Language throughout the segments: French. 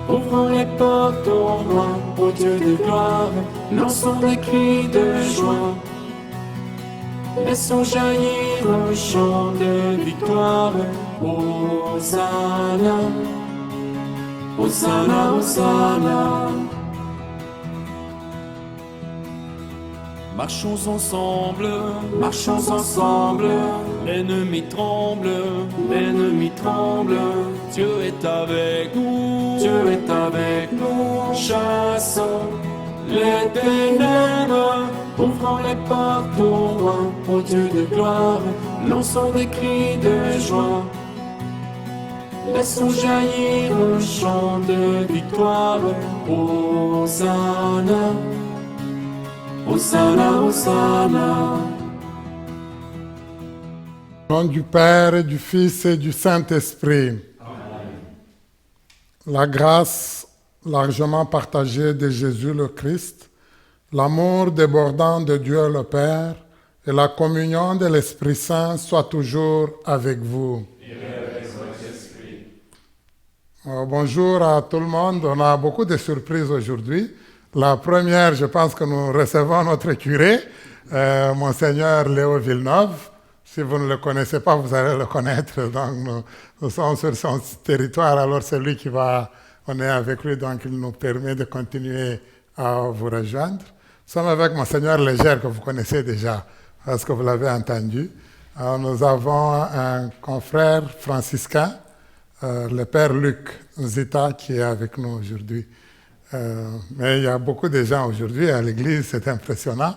Ouvrons les portes au roi, au Dieu de gloire, lançons des cris de joie. Laissons jaillir un chant de victoire. Hosanna, Hosanna, Hosanna. Marchons ensemble, l'ennemi tremble, Dieu est avec nous, chassons les ténèbres, ouvrons les portes au roi, au Dieu de gloire, lançons des cris de joie. Laissons jaillir un chant de victoire. Hosanna, Hosanna, Hosanna. Au nom du Père, et du Fils et du Saint-Esprit. La grâce largement partagée de Jésus le Christ, l'amour débordant de Dieu le Père et la communion de l'Esprit Saint soient toujours avec vous. Bonjour à tout le monde. On a beaucoup de surprises aujourd'hui. La première, je pense que nous recevons notre curé, Monseigneur Léo Villeneuve. Si vous ne le connaissez pas, vous allez le connaître. Donc, nous sommes sur son territoire, alors c'est lui on est avec lui, donc il nous permet de continuer à vous rejoindre. Nous sommes avec Monseigneur Léger, que vous connaissez déjà, parce que vous l'avez entendu. Alors, nous avons un confrère franciscain, le Père Luc Zita, qui est avec nous aujourd'hui. Mais il y a beaucoup de gens aujourd'hui à l'église, c'est impressionnant.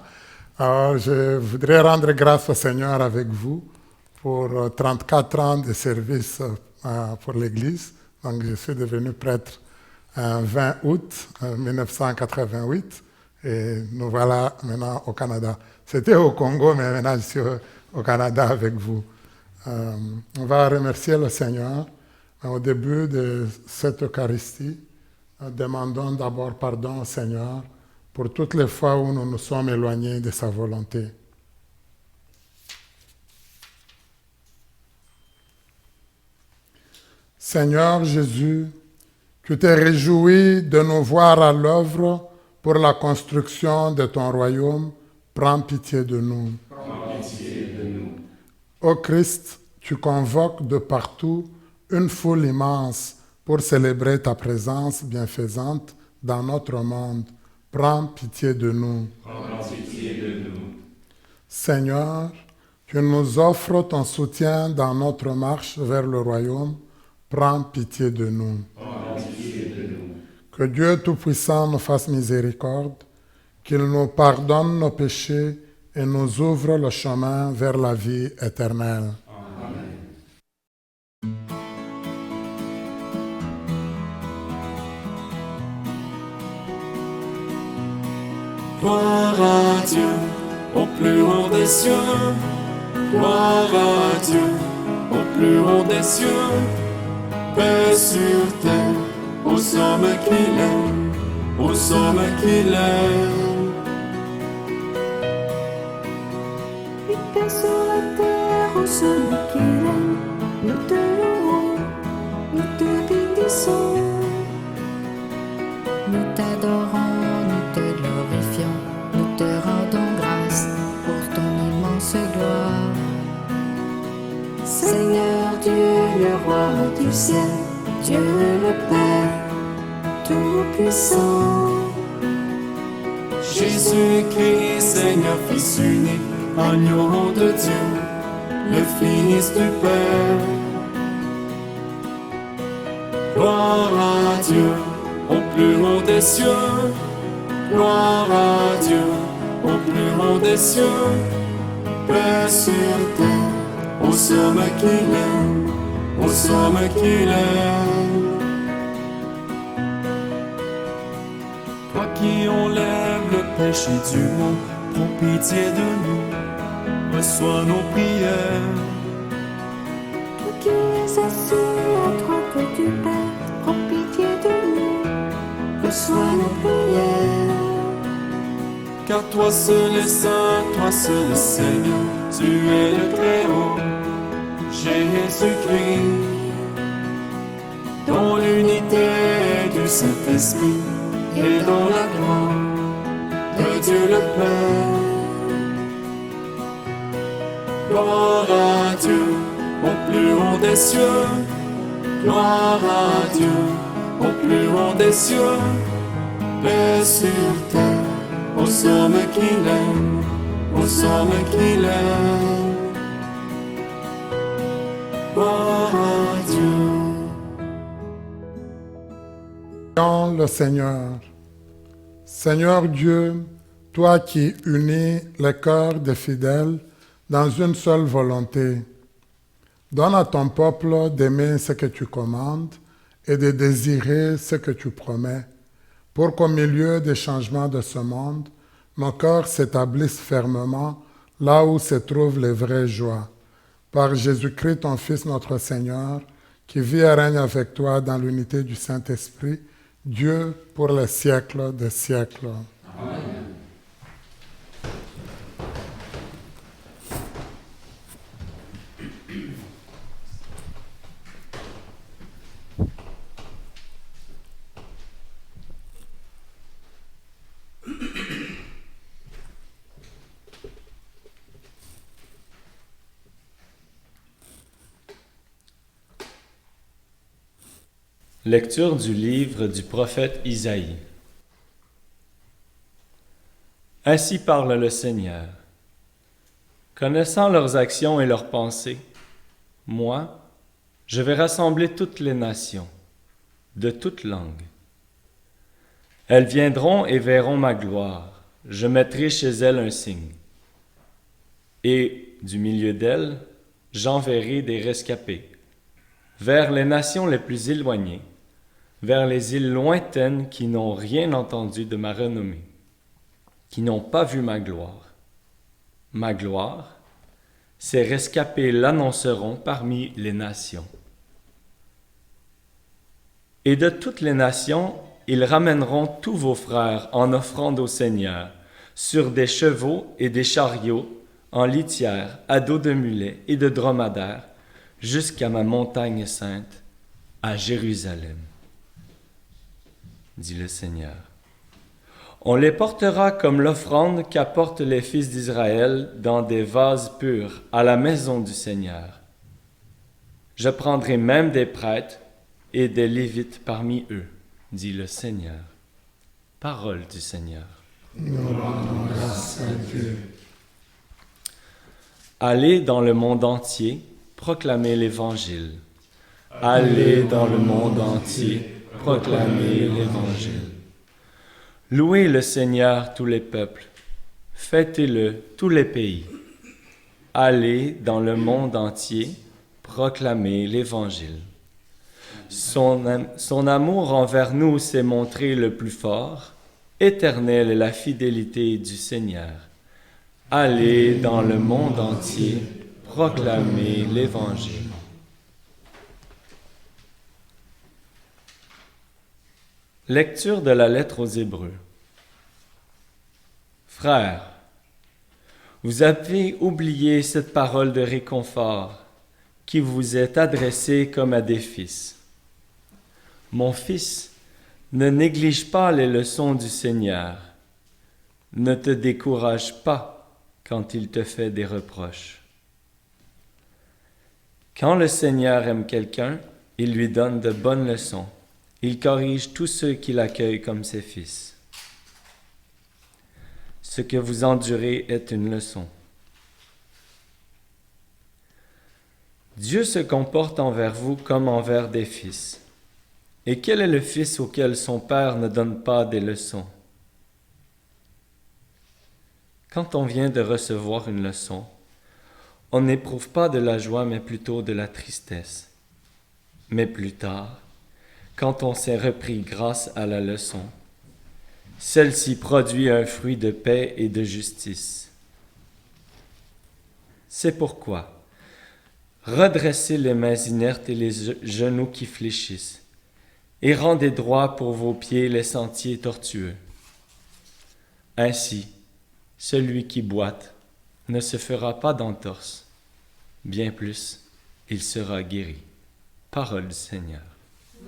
Alors, je voudrais rendre grâce au Seigneur avec vous pour 34 ans de service pour l'église. Donc, je suis devenu prêtre le 20 août 1988 et nous voilà maintenant au Canada. C'était au Congo, mais maintenant je suis au Canada avec vous. On va remercier le Seigneur au début de cette Eucharistie. Demandons d'abord pardon au Seigneur pour toutes les fois où nous nous sommes éloignés de sa volonté. Seigneur Jésus, tu t'es réjoui de nous voir à l'œuvre pour la construction de ton royaume, prends pitié de nous. Ô Christ, tu convoques de partout une foule immense pour célébrer ta présence bienfaisante dans notre monde. Prends pitié de nous. Seigneur, tu nous offres ton soutien dans notre marche vers le royaume. Prends pitié de nous. Que Dieu Tout-Puissant nous fasse miséricorde, qu'il nous pardonne nos péchés et nous ouvre le chemin vers la vie éternelle. Gloire à Dieu, au plus haut des cieux. Gloire à Dieu, au plus haut des cieux. Paix sur terre, aux hommes qu'il aime, aux hommes qu'il aime. Et paix sur la terre, aux hommes qu'il aime. Nous te louons, nous te bénissons. Nous t'adorons, nous te glorifions, nous te rendons grâce pour ton immense gloire. Seigneur Dieu, le roi du ciel, Dieu le Père, Tout-Puissant. Jésus-Christ, Seigneur, Fils unique, agneau de Dieu, le Fils du Père. Gloire à Dieu, au plus haut des cieux. Gloire à Dieu, au plus haut des cieux. Paix sur terre, aux hommes qu'il aime, aux hommes qu'il aime. Toi qui enlèves le péché du monde, prends pitié de nous, reçois nos prières. Toi qui es assis à droite du Père, prends pitié de nous, reçois nos prières. Car toi seul est saint, toi seul est Seigneur, tu es le Très-Haut, Jésus-Christ, dans l'unité du du Saint-Esprit et dans la gloire de Dieu le Père. Gloire à Dieu au plus haut des cieux. Gloire à Dieu au plus haut des cieux. Paix sur terre aux hommes qu'il aime, aux hommes qu'il aime. Gloire à Dieu. Prions le Seigneur. Seigneur Dieu, toi qui unis les cœurs des fidèles dans une seule volonté, donne à ton peuple d'aimer ce que tu commandes et de désirer ce que tu promets, pour qu'au milieu des changements de ce monde, mon cœur s'établisse fermement là où se trouvent les vraies joies. Par Jésus-Christ, ton Fils, notre Seigneur, qui vit et règne avec toi dans l'unité du Saint-Esprit, Dieu pour les siècles des siècles. Amen. Lecture du livre du prophète Isaïe. Ainsi parle le Seigneur. Connaissant leurs actions et leurs pensées, moi, je vais rassembler toutes les nations, de toutes langues. Elles viendront et verront ma gloire. Je mettrai chez elles un signe. Et, du milieu d'elles, j'enverrai des rescapés, vers les nations les plus éloignées, vers les îles lointaines qui n'ont rien entendu de ma renommée, qui n'ont pas vu ma gloire. Ma gloire, ces rescapés l'annonceront parmi les nations. Et de toutes les nations, ils ramèneront tous vos frères en offrande au Seigneur, sur des chevaux et des chariots, en litière, à dos de mulet et de dromadaire, jusqu'à ma montagne sainte, à Jérusalem, dit le Seigneur. On les portera comme l'offrande qu'apportent les fils d'Israël dans des vases purs à la maison du Seigneur. Je prendrai même des prêtres et des Lévites parmi eux, dit le Seigneur. Parole du Seigneur. Nous rendons grâce à Dieu. Allez dans le monde entier, proclamez l'Évangile. Allez dans le monde entier, proclamez l'Évangile. Louez le Seigneur tous les peuples, fêtez-le tous les pays. Allez dans le monde entier, proclamez l'Évangile. Son amour envers nous s'est montré le plus fort, éternelle est la fidélité du Seigneur. Allez dans le monde entier, proclamez l'Évangile. Lecture de la lettre aux Hébreux. Frères, vous avez oublié cette parole de réconfort qui vous est adressée comme à des fils. Mon fils, ne néglige pas les leçons du Seigneur. Ne te décourage pas quand il te fait des reproches. Quand le Seigneur aime quelqu'un, il lui donne de bonnes leçons. Il corrige tous ceux qui l'accueillent comme ses fils. Ce que vous endurez est une leçon. Dieu se comporte envers vous comme envers des fils. Et quel est le fils auquel son père ne donne pas des leçons? Quand on vient de recevoir une leçon, on n'éprouve pas de la joie, mais plutôt de la tristesse. Mais plus tard, quand on s'est repris grâce à la leçon, celle-ci produit un fruit de paix et de justice. C'est pourquoi, redressez les mains inertes et les genoux qui fléchissent, et rendez droit pour vos pieds les sentiers tortueux. Ainsi, celui qui boite ne se fera pas d'entorse, bien plus, il sera guéri. Parole du Seigneur.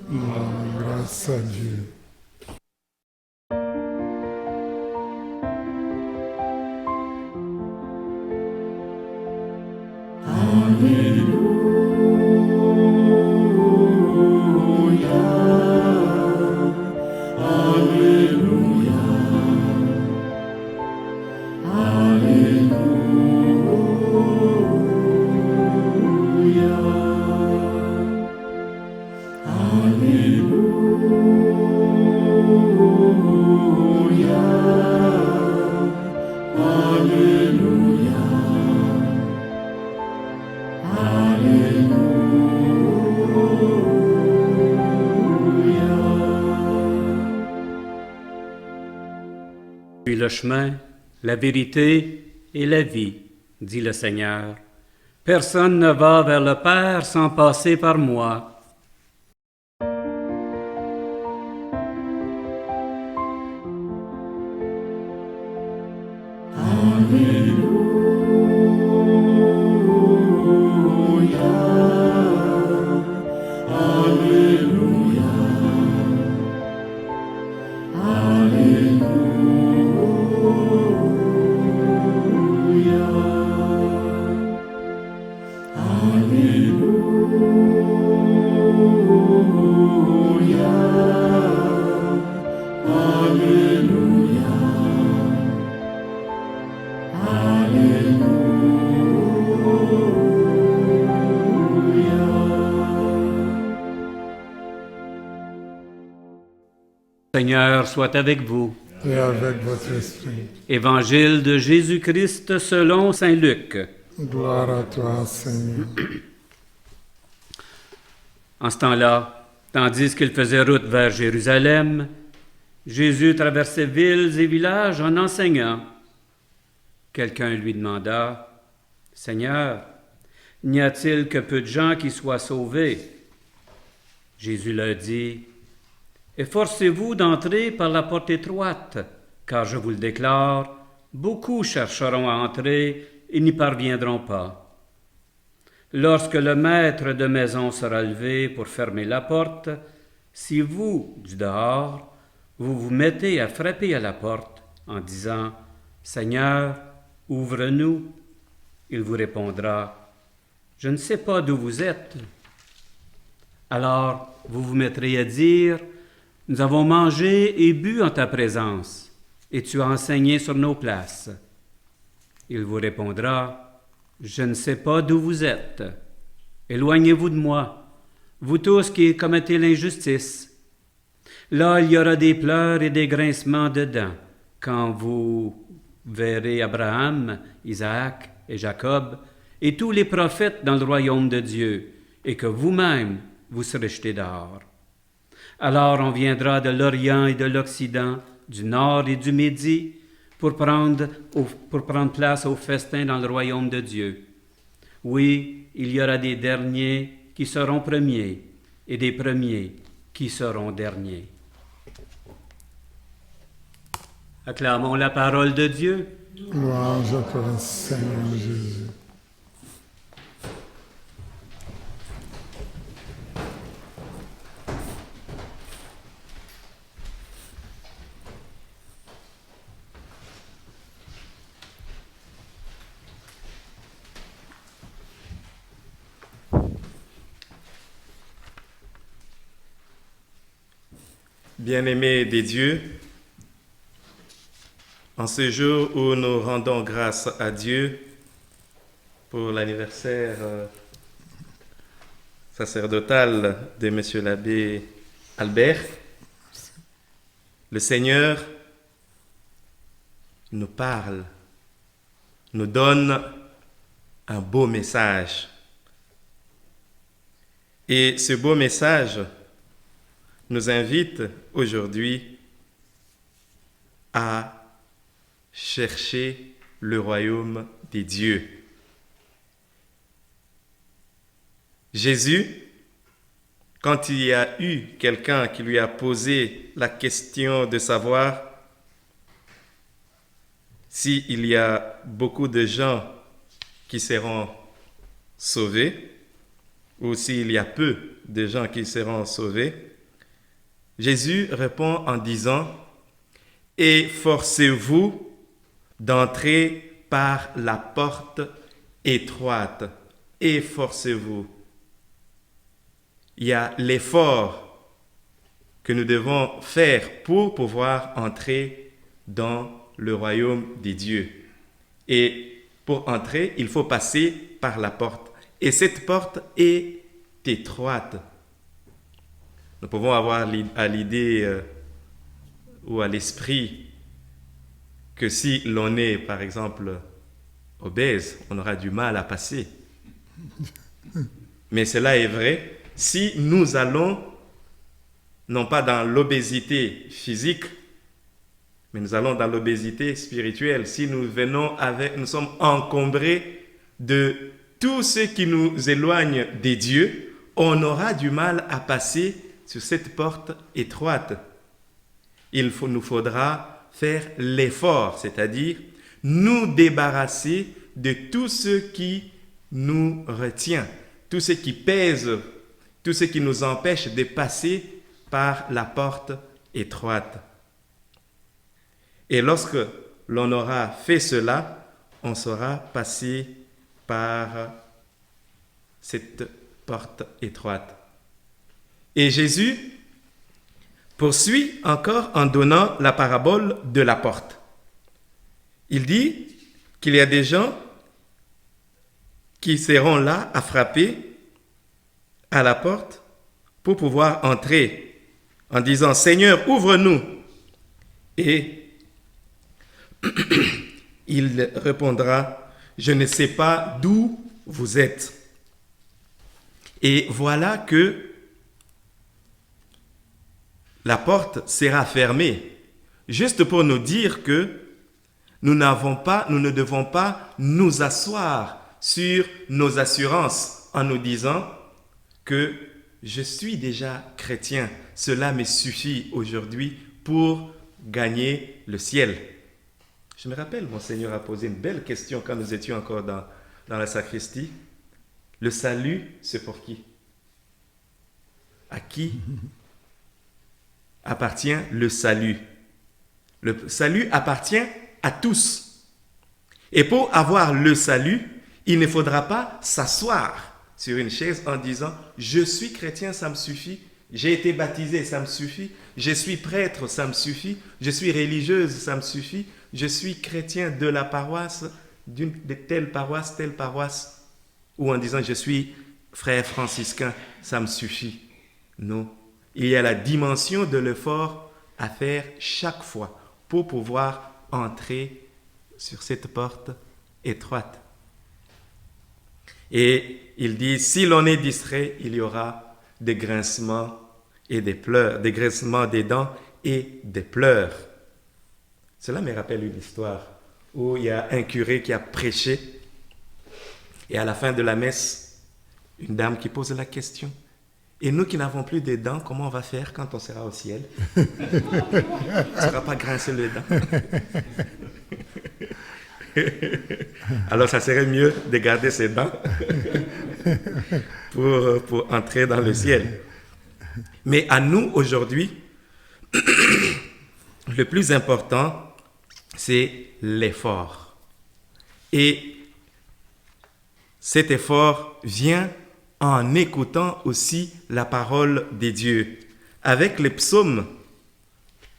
Grâce à Dieu. Je suis le chemin, la vérité et la vie, dit le Seigneur. Personne ne va vers le Père sans passer par moi. Seigneur soit avec vous. Et avec votre esprit. Évangile de Jésus-Christ selon saint Luc. Gloire à toi, Seigneur. En ce temps-là, tandis qu'il faisait route vers Jérusalem, Jésus traversait villes et villages en enseignant. Quelqu'un lui demanda, « Seigneur, n'y a-t-il que peu de gens qui soient sauvés? » Jésus leur dit, « Efforcez-vous d'entrer par la porte étroite, car je vous le déclare, beaucoup chercheront à entrer et n'y parviendront pas. Lorsque le maître de maison sera levé pour fermer la porte, si vous, du dehors, vous vous mettez à frapper à la porte en disant « Seigneur, ouvre-nous », il vous répondra « Je ne sais pas d'où vous êtes. » Alors vous vous mettrez à dire « Nous avons mangé et bu en ta présence, et tu as enseigné sur nos places. » Il vous répondra « Je ne sais pas d'où vous êtes. Éloignez-vous de moi, vous tous qui commettez l'injustice. » Là, il y aura des pleurs et des grincements de dents, quand vous verrez Abraham, Isaac et Jacob, et tous les prophètes dans le royaume de Dieu, et que vous-même, vous serez jetés dehors. Alors on viendra de l'Orient et de l'Occident, du Nord et du Midi, pour prendre place au festin dans le royaume de Dieu. Oui, il y aura des derniers qui seront premiers, et des premiers qui seront derniers. Acclamons la parole de Dieu. Louange à toi, Seigneur Jésus. Bien-aimés des dieux, en ce jour où nous rendons grâce à Dieu pour l'anniversaire sacerdotal de Monsieur l'abbé Albert, le Seigneur nous parle, nous donne un beau message. Et ce beau message nous invite aujourd'hui à chercher le royaume des dieux. Jésus, quand il y a eu quelqu'un qui lui a posé la question de savoir s'il y a beaucoup de gens qui seront sauvés ou s'il y a peu de gens qui seront sauvés, Jésus répond en disant, « Efforcez-vous d'entrer par la porte étroite. Efforcez-vous. » Il y a l'effort que nous devons faire pour pouvoir entrer dans le royaume des dieux. Et pour entrer, il faut passer par la porte. Et cette porte est étroite. Nous pouvons avoir à l'idée ou à l'esprit que si l'on est, par exemple, obèse, on aura du mal à passer. Mais cela est vrai si nous allons, non pas dans l'obésité physique, mais nous allons dans l'obésité spirituelle. Si nous sommes encombrés de tout ce qui nous éloigne des dieux, on aura du mal à passer sur cette porte étroite. Nous faudra faire l'effort, c'est-à-dire nous débarrasser de tout ce qui nous retient, tout ce qui pèse, tout ce qui nous empêche de passer par la porte étroite. Et lorsque l'on aura fait cela, on saura passer par cette porte étroite. Et Jésus poursuit encore en donnant la parabole de la porte. Il dit qu'il y a des gens qui seront là à frapper à la porte pour pouvoir entrer en disant « Seigneur, ouvre-nous » et il répondra « Je ne sais pas d'où vous êtes ». Et voilà que la porte sera fermée, juste pour nous dire que nous ne devons pas nous asseoir sur nos assurances en nous disant que je suis déjà chrétien, cela me suffit aujourd'hui pour gagner le ciel. Je me rappelle, mon Seigneur a posé une belle question quand nous étions encore dans la sacristie. Le salut, c'est pour qui? À qui appartient le salut? Le salut appartient à tous. Et pour avoir le salut, il ne faudra pas s'asseoir sur une chaise en disant « Je suis chrétien, ça me suffit. J'ai été baptisé, ça me suffit. Je suis prêtre, ça me suffit. Je suis religieuse, ça me suffit. Je suis chrétien de la paroisse, de telle paroisse. » Ou en disant « Je suis frère franciscain, ça me suffit. » Non. Il y a la dimension de l'effort à faire chaque fois pour pouvoir entrer sur cette porte étroite. Et il dit, si l'on est distrait, il y aura des grincements et des pleurs, des grincements des dents et des pleurs. Cela me rappelle une histoire où il y a un curé qui a prêché et à la fin de la messe, une dame qui pose la question. Et nous qui n'avons plus de dents, comment on va faire quand on sera au ciel? On ne sera pas grincer les dents. Alors, ça serait mieux de garder ses dents pour entrer dans le ciel. Mais à nous, aujourd'hui, le plus important, c'est l'effort. Et cet effort vient en écoutant aussi la parole de Dieu. Avec les psaumes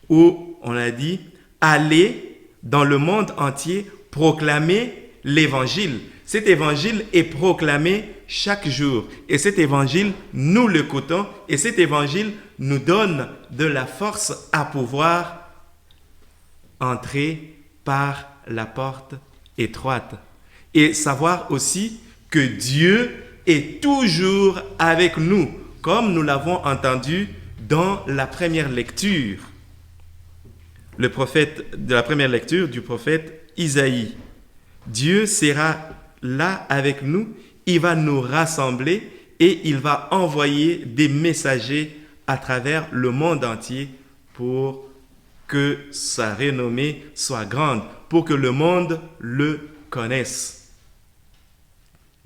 où on a dit « Allez dans le monde entier proclamer l'évangile ». Cet évangile est proclamé chaque jour. Et cet évangile, nous l'écoutons. Et cet évangile nous donne de la force à pouvoir entrer par la porte étroite. Et savoir aussi que Dieu est toujours avec nous, comme nous l'avons entendu dans la première lecture. De la première lecture du prophète Isaïe. Dieu sera là avec nous, il va nous rassembler et il va envoyer des messagers à travers le monde entier pour que sa renommée soit grande, pour que le monde le connaisse.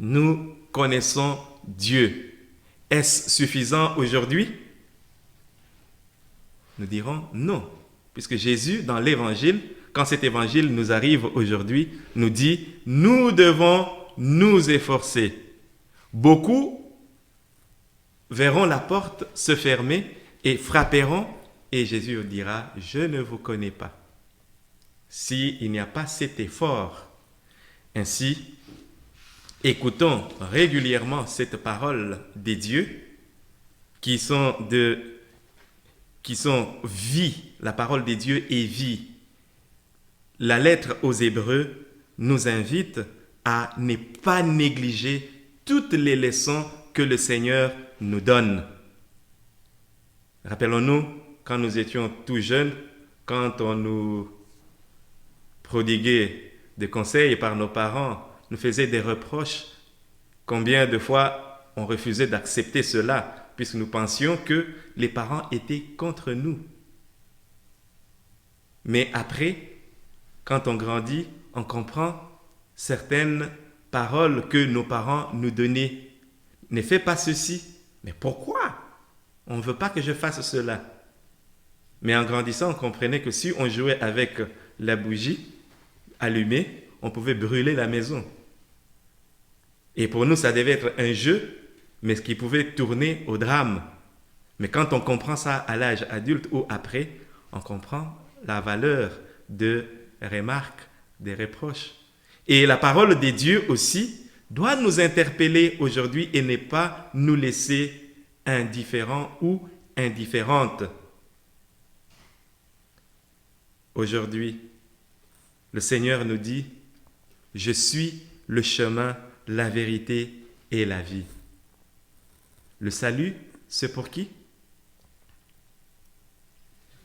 Nous connaissons Dieu. Est-ce suffisant aujourd'hui? Nous dirons non, puisque Jésus, dans l'évangile, quand cet évangile nous arrive aujourd'hui, nous dit, nous devons nous efforcer. Beaucoup verront la porte se fermer et frapperont, et Jésus dira, je ne vous connais pas. S'il n'y a pas cet effort, ainsi, écoutons régulièrement cette parole des dieux qui sont vie. La parole des dieux est vie. La lettre aux Hébreux nous invite à ne pas négliger toutes les leçons que le Seigneur nous donne. Rappelons-nous, quand nous étions tout jeunes, quand on nous prodiguait des conseils par nos parents, nous faisait des reproches. Combien de fois on refusait d'accepter cela, puisque nous pensions que les parents étaient contre nous. Mais après, quand on grandit, on comprend certaines paroles que nos parents nous donnaient. Ne fais pas ceci. Mais pourquoi? On ne veut pas que je fasse cela. Mais en grandissant, on comprenait que si on jouait avec la bougie allumée, on pouvait brûler la maison. Et pour nous, ça devait être un jeu, mais ce qui pouvait tourner au drame. Mais quand on comprend ça à l'âge adulte ou après, on comprend la valeur de remarques, des reproches. Et la parole des dieux aussi doit nous interpeller aujourd'hui et ne pas nous laisser indifférents ou indifférentes. Aujourd'hui, le Seigneur nous dit, « Je suis le chemin, la vérité et la vie. » Le salut, c'est pour qui?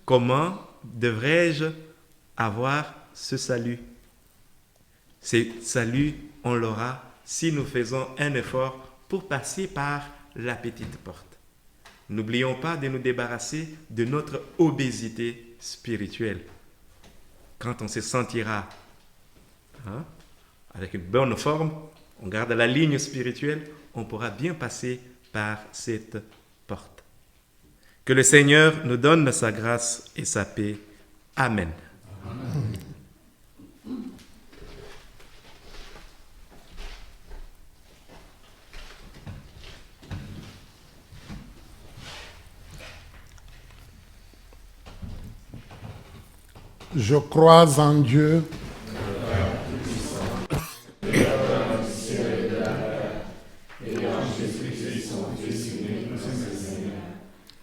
Comment devrais-je avoir ce salut? Ce salut, on l'aura si nous faisons un effort pour passer par la petite porte. N'oublions pas de nous débarrasser de notre obésité spirituelle. Quand on se sentira avec une bonne forme, on garde la ligne spirituelle, on pourra bien passer par cette porte. Que le Seigneur nous donne sa grâce et sa paix. Amen. Amen. Je crois en Dieu,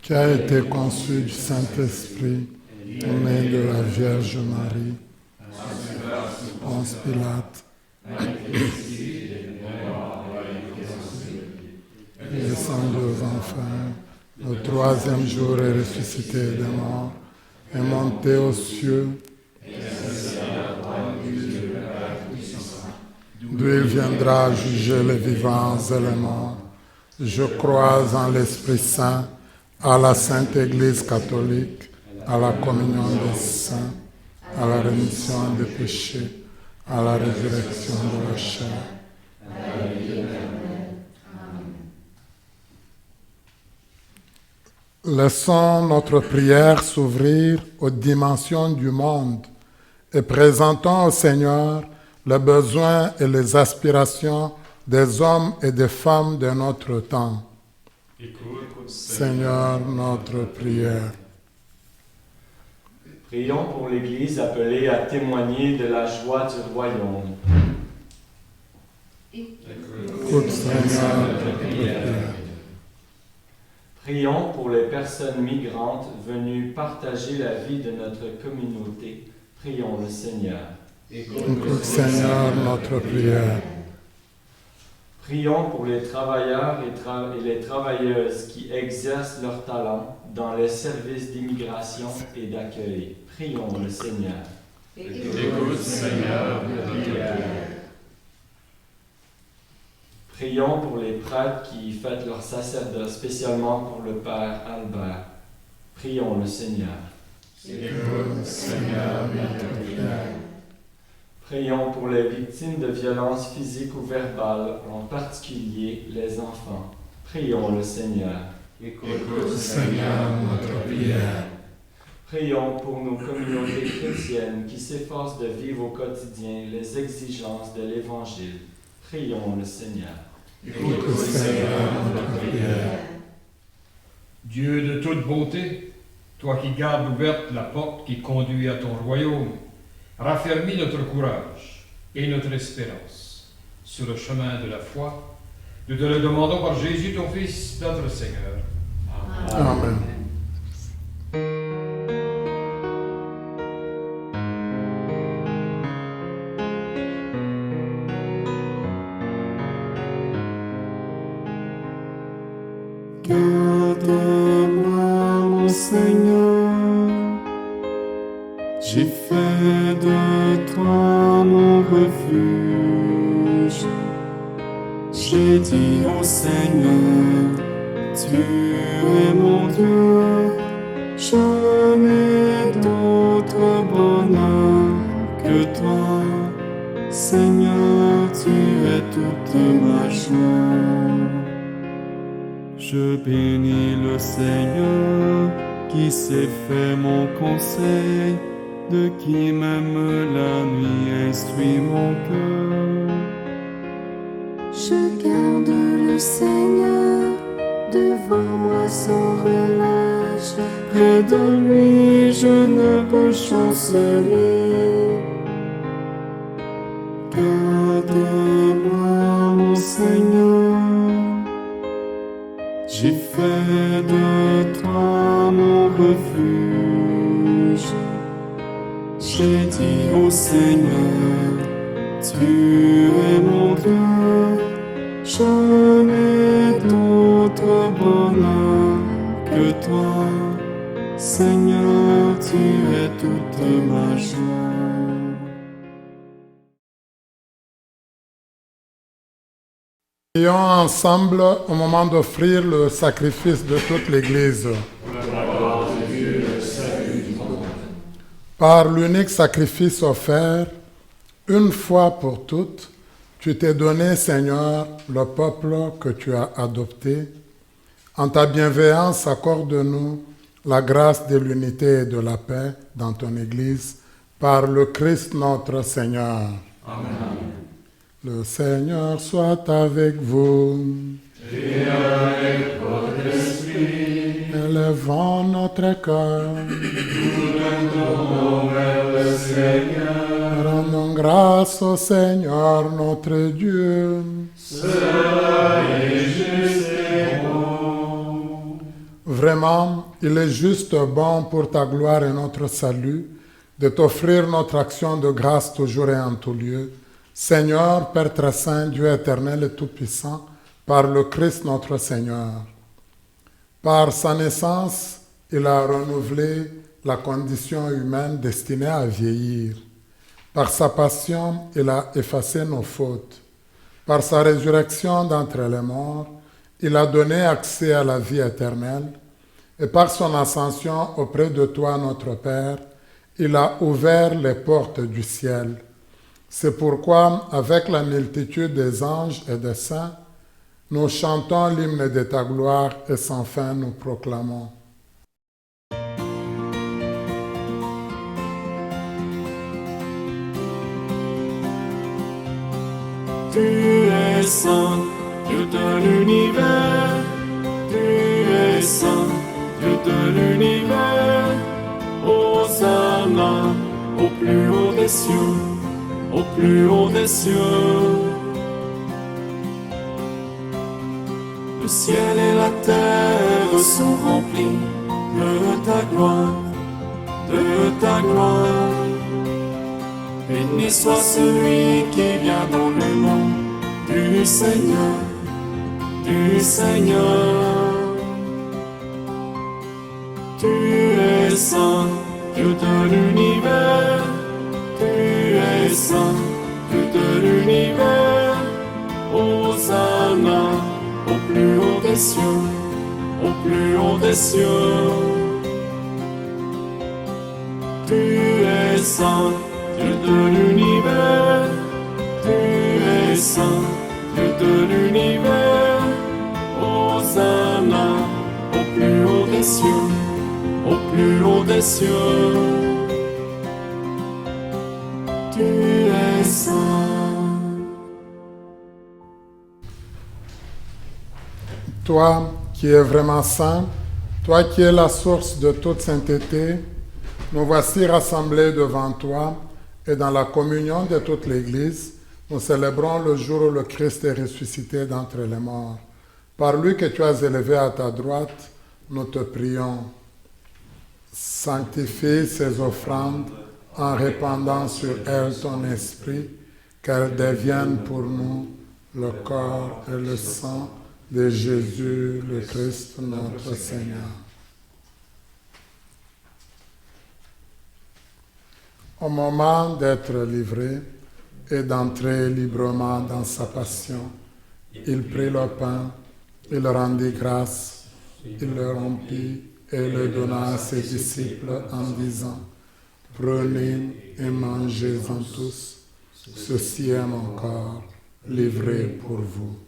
qui a été conçu du Saint-Esprit, né de la Vierge Marie, Ponce Pilate, descendu aux enfers, le troisième jour est ressuscité des morts, est monté aux cieux, d'où il viendra juger les vivants et les morts. Je crois en l'Esprit Saint, à la Sainte Église catholique, à la communion des saints, à la rémission des péchés, à la résurrection de la chair. Laissons notre prière s'ouvrir aux dimensions du monde et présentons au Seigneur les besoins et les aspirations des hommes et des femmes de notre temps. Écoute, Seigneur, notre prière. Prions pour l'Église appelée à témoigner de la joie du royaume. Écoute, Seigneur, notre prière. Prions pour les personnes migrantes venues partager la vie de notre communauté. Prions le Seigneur. Écoute, Seigneur, notre prière. Prions pour les travailleurs et les travailleuses qui exercent leur talent dans les services d'immigration et d'accueil. Prions le Seigneur. écoute, Seigneur, notre prière. Prions pour les prêtres qui fêtent leur sacerdoce, spécialement pour le Père Albert. Prions le Seigneur. Écoute, Seigneur, notre prière. Prions pour les victimes de violences physiques ou verbales, en particulier les enfants. Prions le Seigneur. Écoute, Seigneur, notre prière. Prions pour nos communautés chrétiennes qui s'efforcent de vivre au quotidien les exigences de l'Évangile. Prions le Seigneur. Écoute, Seigneur, notre prière. Dieu de toute beauté, toi qui gardes ouverte la porte qui conduit à ton royaume, raffermis notre courage et notre espérance sur le chemin de la foi. Nous te le demandons par Jésus, ton Fils, notre Seigneur. Amen. Garde-moi, mon Seigneur, j'ai fait de toi mon refuge. J'ai dit au Seigneur, tu es mon Dieu, je n'ai d'autre bonheur que toi. Seigneur, tu es toute ma joie. Je bénis le Seigneur qui s'est fait mon conseil, de qui même la nuit instruit mon cœur. Je garde le Seigneur devant moi sans relâche. Près de lui, je ne peux chanceler. Garde-moi, mon Seigneur, j'ai fait de toi mon refuge. J'ai dit au Seigneur, tu es mon Dieu, je n'ai d'autre bonheur que toi. Seigneur, tu es toute ma joie. Prions ensemble au moment d'offrir le sacrifice de toute l'Église. Par l'unique sacrifice offert, une fois pour toutes, tu t'es donné, Seigneur, le peuple que tu as adopté. En ta bienveillance, accorde-nous la grâce de l'unité et de la paix dans ton Église, par le Christ notre Seigneur. Amen. Le Seigneur soit avec vous. Et avec votre esprit, Élevons notre cœur. nous nous tournons vers le Seigneur. Rendons grâce au Seigneur notre Dieu. Cela est juste et bon. Vraiment, il est juste bon pour ta gloire et notre salut de t'offrir notre action de grâce toujours et en tout lieu. Seigneur, Père très saint, Dieu éternel et tout-puissant, par le Christ notre Seigneur. Par sa naissance, il a renouvelé la condition humaine destinée à vieillir. Par sa passion, il a effacé nos fautes. Par sa résurrection d'entre les morts, il a donné accès à la vie éternelle. Et par son ascension auprès de toi, notre Père, il a ouvert les portes du ciel. C'est pourquoi, avec la multitude des anges et des saints, nous chantons l'hymne de ta gloire et sans fin nous proclamons. Tu es saint, Dieu de l'univers. Tu es saint, Dieu de l'univers. Hosanna au plus haut des cieux, au plus haut des cieux. Le ciel et la terre sont remplis de ta gloire, de ta gloire. Béni soit celui qui vient dans le nom du Seigneur, du Seigneur. Tu es saint, Dieu de l'univers. Tu es saint, Dieu de l'univers. Hosanna au plus haut des cieux, au plus haut des cieux. Tu es saint, Dieu de l'univers. Tu es saint, Dieu de l'univers. Hosanna au plus haut des cieux, au plus haut des cieux. Tu es saint. Toi qui es vraiment saint, toi qui es la source de toute sainteté, nous voici rassemblés devant toi et dans la communion de toute l'Église, nous célébrons le jour où le Christ est ressuscité d'entre les morts. Par lui que tu as élevé à ta droite, nous te prions. Sanctifie ces offrandes en répandant sur elles ton esprit, qu'elles deviennent pour nous le corps et le sang de Jésus, le Christ, notre Seigneur. Au moment d'être livré et d'entrer librement dans sa passion, il prit le pain, il rendit grâce, il le rompit et le donna à ses disciples en disant, « Prenez et mangez-en tous, ceci est mon corps livré pour vous. »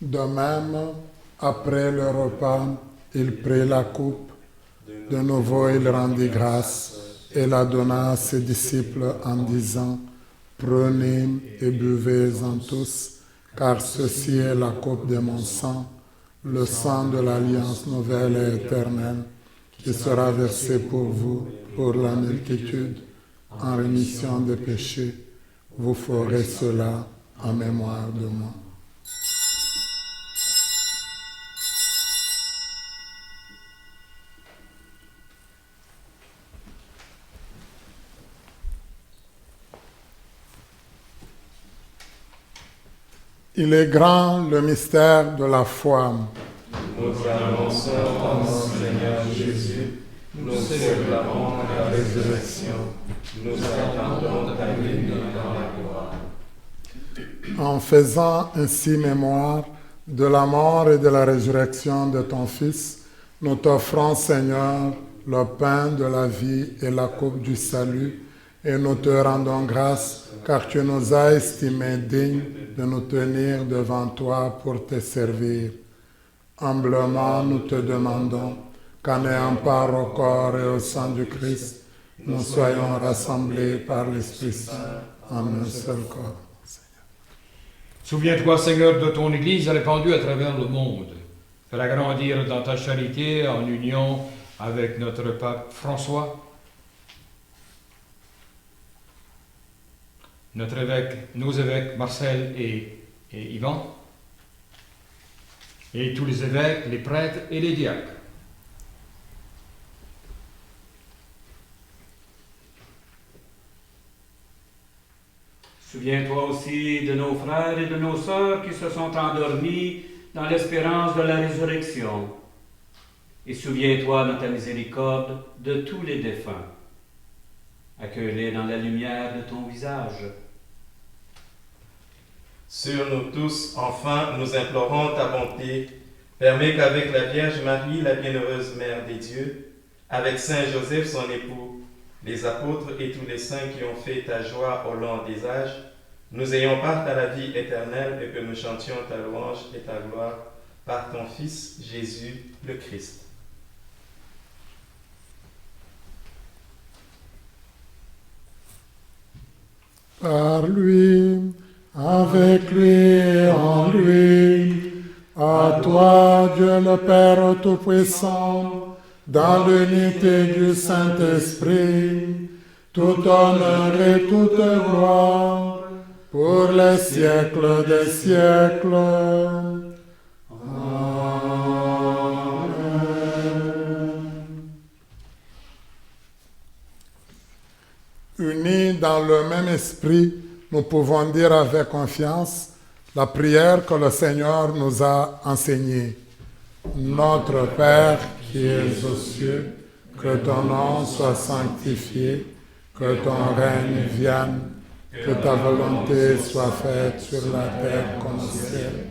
De même, après le repas, il prit la coupe. De nouveau, il rendit grâce et la donna à ses disciples en disant, « Prenez et buvez-en tous, car ceci est la coupe de mon sang, le sang de l'alliance nouvelle et éternelle, qui sera versé pour vous, pour la multitude, en rémission des péchés. Vous ferez cela en mémoire de moi. » Il est grand le mystère de la foi. Nous annonçons ton Seigneur Jésus, nous célébrons la résurrection, nous attendons ta venue dans la gloire. En faisant ainsi mémoire de la mort et de la résurrection de ton Fils, nous t'offrons, Seigneur, le pain de la vie et la coupe du salut, et nous te rendons grâce, car tu nous as estimés dignes de nous tenir devant toi pour te servir. Humblement, nous te demandons qu'en ayant part au corps et au sang du Christ, nous soyons rassemblés par l'Esprit Saint en un seul corps. Souviens-toi, Seigneur, de ton Église répandue à travers le monde. Fais-la grandir dans ta charité en union avec notre pape François, nos évêques Marcel et Yvan, et tous les évêques, les prêtres et les diacres. Souviens-toi aussi de nos frères et de nos sœurs qui se sont endormis dans l'espérance de la résurrection. Et souviens-toi dans ta miséricorde de tous les défunts. Accueille-les dans la lumière de ton visage. Sur nous tous, enfin, nous implorons ta bonté. Permets qu'avec la Vierge Marie, la bienheureuse Mère des dieux, avec Saint Joseph, son époux, les apôtres et tous les saints qui ont fait ta joie au long des âges, nous ayons part à la vie éternelle et que nous chantions ta louange et ta gloire par ton Fils Jésus le Christ. Par lui, avec lui et en lui, à toi, Dieu le Père Tout-Puissant, dans l'unité du Saint-Esprit, tout honneur et toute gloire, pour les siècles des siècles. Unis dans le même esprit, nous pouvons dire avec confiance la prière que le Seigneur nous a enseignée. Notre Père qui es aux cieux, que ton nom soit sanctifié, que ton règne vienne, que ta volonté soit faite sur la terre comme au ciel.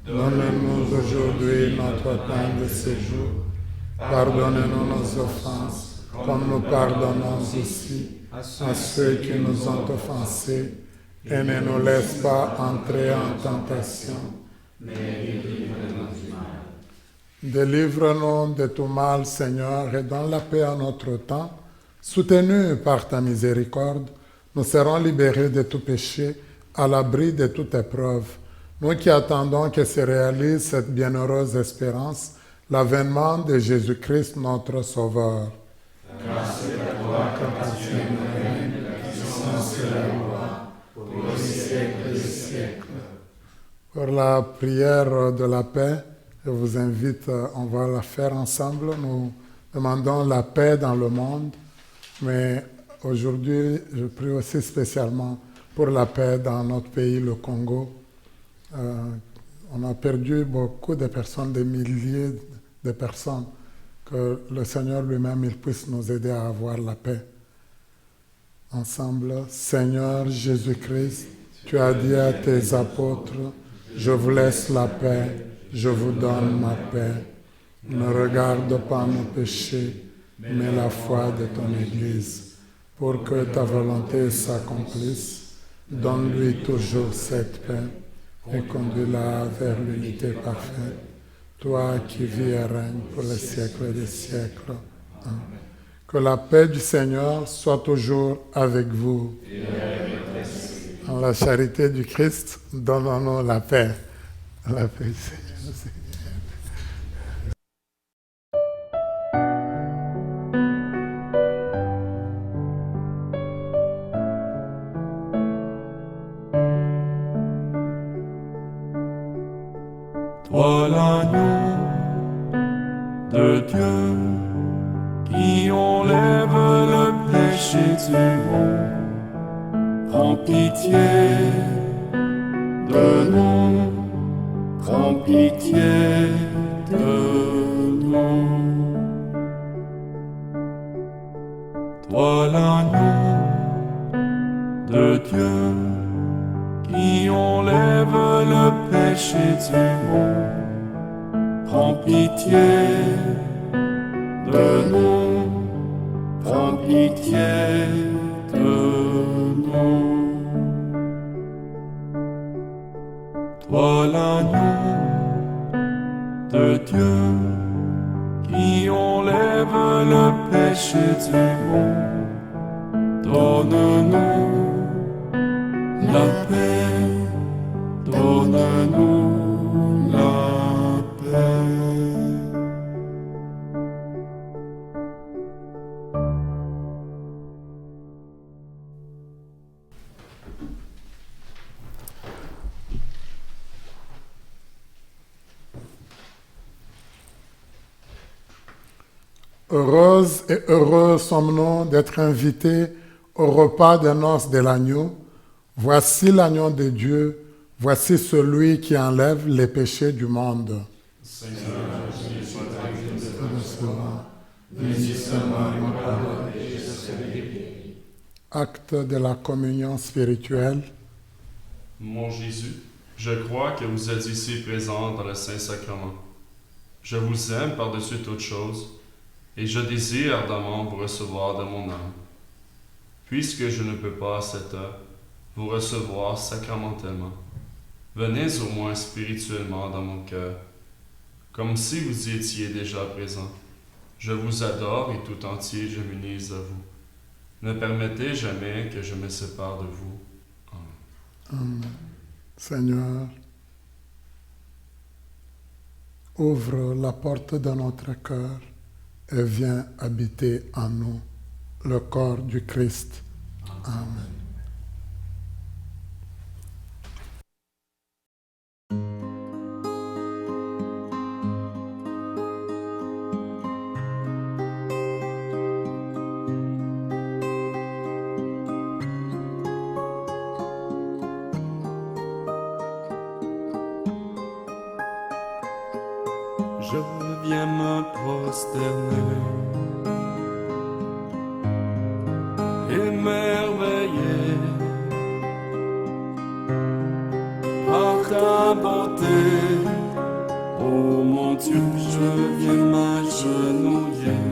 Donne-nous aujourd'hui notre pain de ce jour. Pardonne-nous nos offenses, comme nous pardonnons aussi à ceux qui nous ont offensés, et ne nous laisse pas entrer en tentation. Délivre-nous de tout mal, Seigneur, et donne la paix à notre temps. Soutenus par ta miséricorde, nous serons libérés de tout péché, à l'abri de toute épreuve. Nous qui attendons que se réalise cette bienheureuse espérance, l'avènement de Jésus-Christ, notre Sauveur. Grâce à toi, compassion et règne, la puissance et la gloire, pour les siècles des siècles. Pour la prière de la paix, je vous invite, on va la faire ensemble. Nous demandons la paix dans le monde, mais aujourd'hui, je prie aussi spécialement pour la paix dans notre pays, le Congo. On a perdu beaucoup de personnes, des milliers de personnes. Que le Seigneur lui-même, il puisse nous aider à avoir la paix. Ensemble, Seigneur Jésus-Christ, tu as dit à tes apôtres, je vous laisse la paix, je vous donne ma paix. Ne regarde pas nos péchés, mais la foi de ton Église. Pour que ta volonté s'accomplisse, donne-lui toujours cette paix et conduis-la vers l'unité parfaite. Toi qui vis et règnes pour les siècles des siècles. Amen. Que la paix du Seigneur soit toujours avec vous. En la charité du Christ, donnons-nous la paix. La paix du Seigneur. Toi l'agneau de Dieu qui enlève le péché du monde, prends pitié de nous, prends pitié de nous. Toi l'agneau de Dieu qui enlève le péché du monde, prends pitié de nous, prends pitié de nous. Toi l'agneau de Dieu qui enlève le péché du monde, donne-nous la paix, donne-nous la paix. Heureuses et heureux sommes-nous d'être invités au repas des noces de l'agneau. Voici l'agneau de Dieu, voici celui qui enlève les péchés du monde. Seigneur, je suis bénis seulement ma parole et je serai guéri. Acte de la communion spirituelle. Mon Jésus, je crois que vous êtes ici présent dans le Saint-Sacrement. Je vous aime par-dessus toute chose et je désire ardemment vous recevoir de mon âme. Puisque je ne peux pas à cette heure vous recevoir sacramentellement, venez au moins spirituellement dans mon cœur, comme si vous y étiez déjà présent. Je vous adore et tout entier je m'unis à vous. Ne permettez jamais que je me sépare de vous. Amen. Amen. Seigneur, ouvre la porte de notre cœur et viens habiter en nous le corps du Christ. Amen. Je viens me prosterner, émerveillé par ta beauté. Oh mon Dieu, je viens m'agenouiller.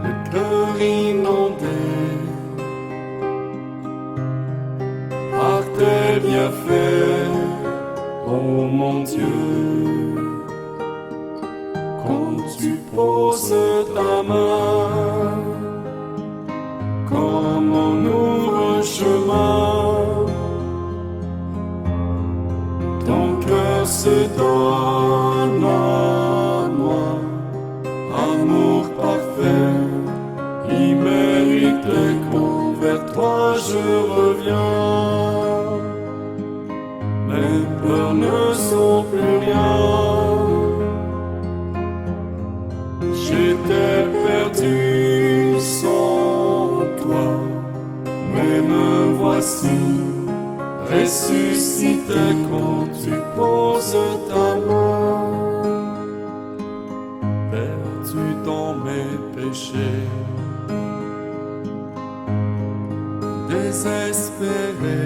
Le cœur cœur inondé par tes bienfaits, oh mon Dieu. Quand tu poses ta main, comme on ouvre chemin, ton cœur se donne à moi, amour parfait, immérité, quand vers toi je reviens. Mes peurs ne sont plus rien. J'étais perdu sans toi, mais me voici ressuscité quand tu poses ta main. Perdu dans mes péchés, désespéré,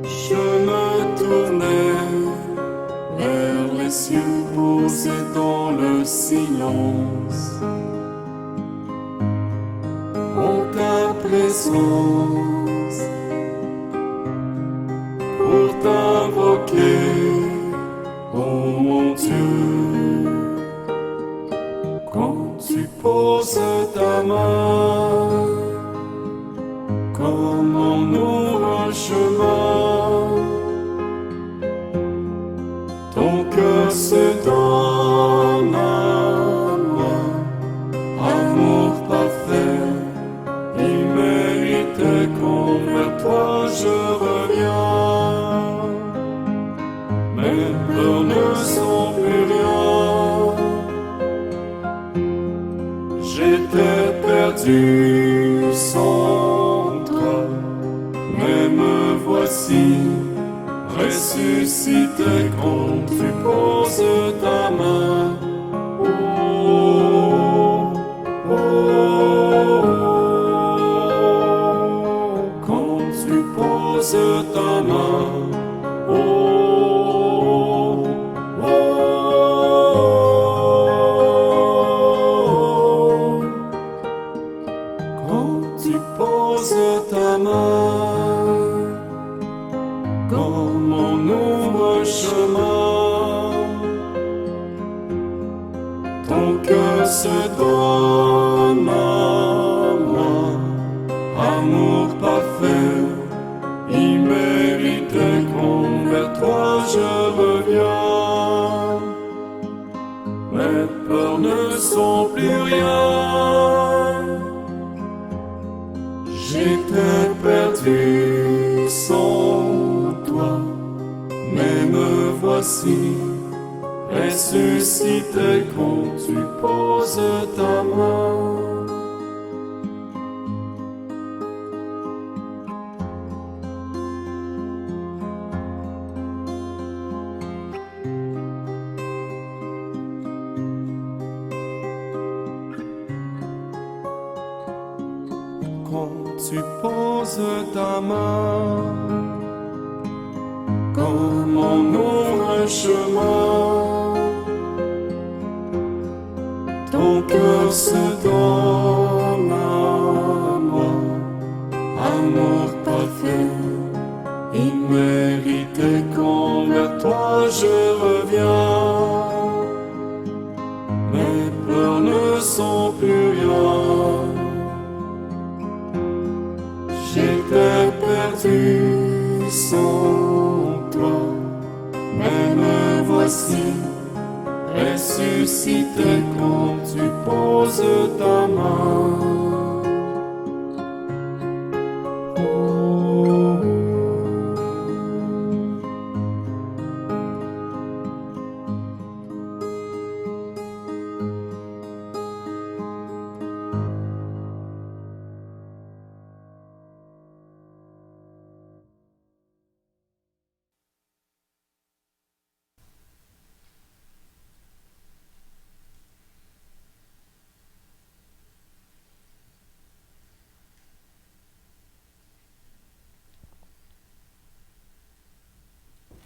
je me tournais vers les cieux posés dans le silence. En ta présence, pour t'invoquer, oh mon Dieu. Quand tu poses ta main, comme on ouvre un chemin, ton cœur se donne à moi, amour parfait, immérité, quand vers toi je reviens. Mes peurs ne sont plus rien. J'étais perdu sans toi, mais me voici ressuscité quand tu poses ta main. Oh, oh, oh, quand tu poses ta main. Oh, oh, oh, quand tu poses ta main, comme on ouvre un chemin, ton cœur se donne à moi, amour parfait, immérité, quand vers toi je reviens. Mes peurs ne sont plus rien. J'étais perdu sans toi, mais me voici ressuscité quand tu poses ta main. Quand tu poses ta main, comme on ouvre un chemin, ton cœur se donne à moi, amour parfait, immérité, quand vers toi je reviens. Mes peurs ne sont plus rien. J'étais perdu sans toi, mais me voici ressuscité quand tu poses ta main. Oh,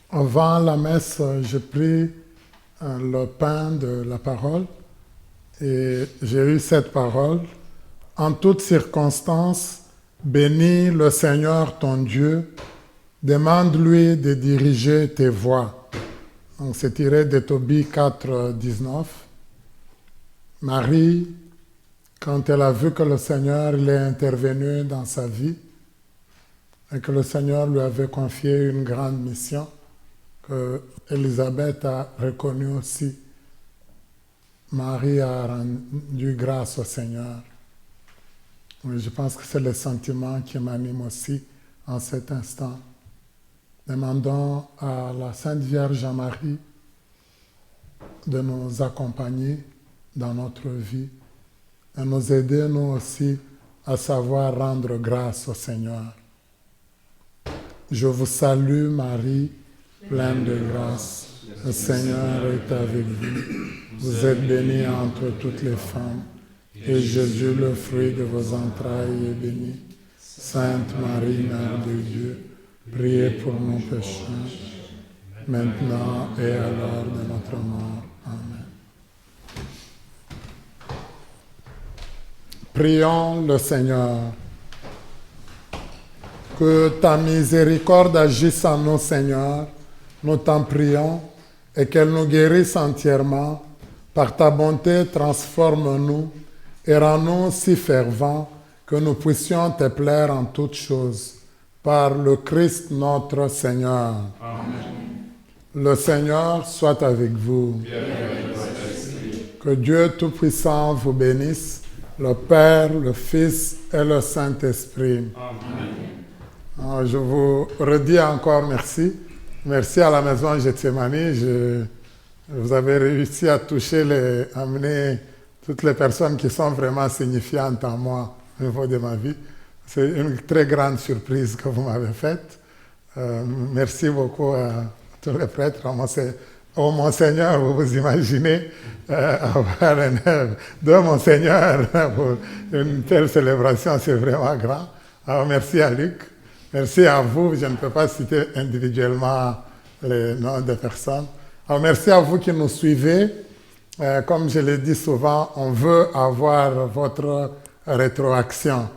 Avant la messe, j'ai pris le pain de la parole et j'ai eu cette parole. En toutes circonstances, bénis le Seigneur ton Dieu, demande-lui de diriger tes voies. Donc c'est tiré de Tobie 4, 19. Marie, quand elle a vu que le Seigneur il est intervenu dans sa vie et que le Seigneur lui avait confié une grande mission, que Élisabeth a reconnu aussi, Marie a rendu grâce au Seigneur. Oui, je pense que c'est le sentiment qui m'anime aussi en cet instant. Demandons à la Sainte Vierge Marie de nous accompagner dans notre vie et nous aider nous aussi à savoir rendre grâce au Seigneur. Je vous salue Marie, pleine de grâce. Le Seigneur est avec vous. Vous êtes bénie entre toutes les femmes, et Jésus, le fruit de vos entrailles, est béni. Sainte Marie, Mère de Dieu, priez pour nous pécheurs, maintenant et à l'heure de notre mort. Amen. Prions le Seigneur. Que ta miséricorde agisse en nous, Seigneur, nous t'en prions, et qu'elle nous guérisse entièrement. Par ta bonté, transforme-nous et rends-nous si fervents que nous puissions te plaire en toutes choses. Par le Christ notre Seigneur. Amen. Le Seigneur soit avec vous. Que Dieu Tout-Puissant vous bénisse, le Père, le Fils et le Saint-Esprit. Amen. Je vous redis encore merci. Merci à la maison Gethsemane. Vous avez réussi à toucher, amener toutes les personnes qui sont vraiment signifiantes en moi au niveau de ma vie. C'est une très grande surprise que vous m'avez faite. Merci beaucoup à tous les prêtres, au Monseigneur, vous imaginez avoir deux Monseigneurs pour une telle célébration, c'est vraiment grand. Alors merci à Luc, merci à vous, je ne peux pas citer individuellement les noms des personnes. Alors merci à vous qui nous suivez. Comme je l'ai dit souvent, on veut avoir votre rétroaction.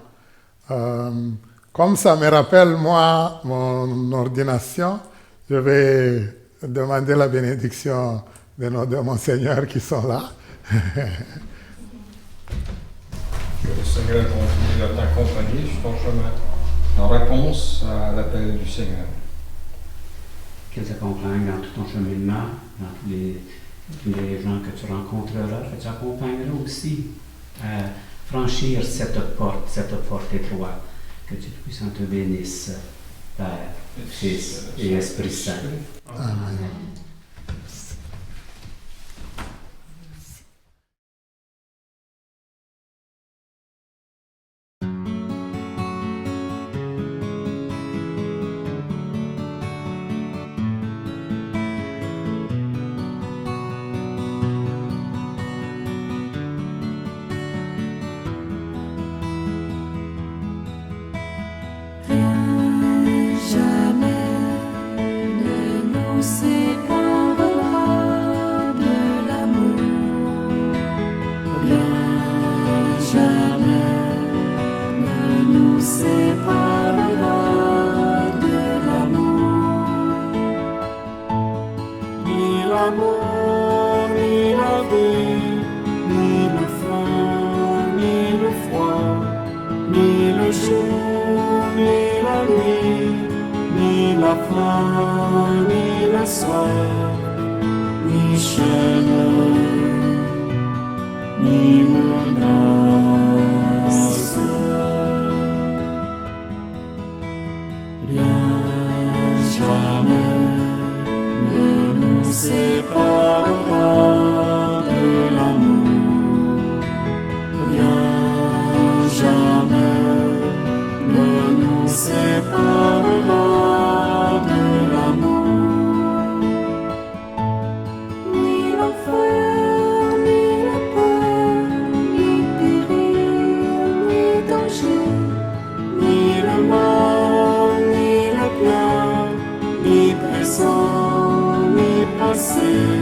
Comme ça me rappelle, moi, mon ordination, je vais demander la bénédiction de nos deux monseigneurs qui sont là. Que le Seigneur continue à t'accompagner sur ton chemin, en réponse à l'appel du Seigneur. Qu'ils t'accompagnent dans tout ton cheminement, dans tous les gens que tu rencontreras, que tu accompagneras aussi à franchir cette porte étroite. Que Dieu Tout-Puissant te bénisse, Père, Fils et Esprit Saint. Amen. Ni présent, ni passé.